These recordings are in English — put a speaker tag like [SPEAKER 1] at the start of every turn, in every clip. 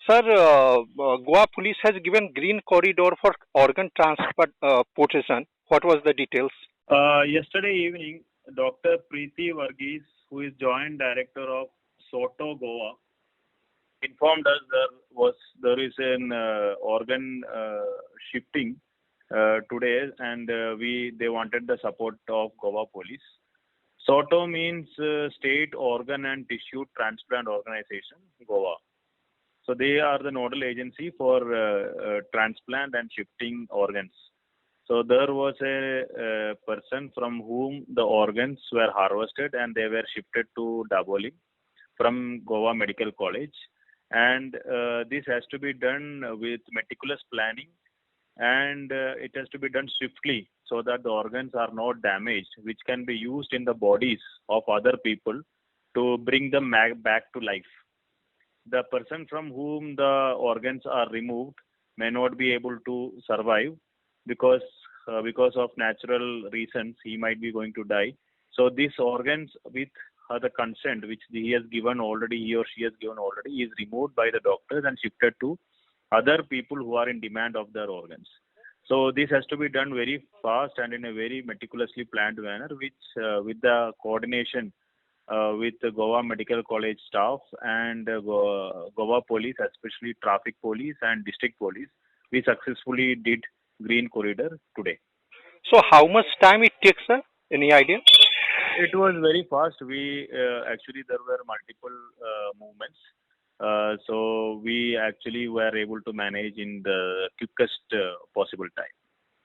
[SPEAKER 1] Sir, Goa police has given green corridor for organ transportation. What was the details?
[SPEAKER 2] Yesterday evening, Dr. Preeti Varghese, who is Joint Director of SOTO Goa, informed us there is an organ shifting today, and they wanted the support of Goa Police. SOTO means State Organ and Tissue Transplant Organization, Goa. So they are the nodal agency for transplant and shifting organs. So there was a person from whom the organs were harvested and they were shifted to Daboli from Goa Medical College. And this has to be done with meticulous planning, and it has to be done swiftly so that the organs are not damaged, which can be used in the bodies of other people to bring them back to life. The person from whom the organs are removed may not be able to survive because of natural reasons he might be going to die. So these organs with the consent which he or she has given already is removed by the doctors and shifted to other people who are in demand of their organs. So this has to be done very fast and in a very meticulously planned manner, which with the coordination with the Goa Medical College staff and Goa Police, especially Traffic Police and District Police, we successfully did Green Corridor today.
[SPEAKER 1] So how much time it takes, sir? Any idea?
[SPEAKER 2] It was very fast. Actually there were multiple movements. So we actually were able to manage in the quickest possible time.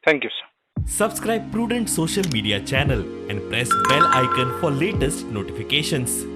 [SPEAKER 1] Thank you, sir.
[SPEAKER 3] Subscribe Prudent social media channel and press bell icon for latest notifications.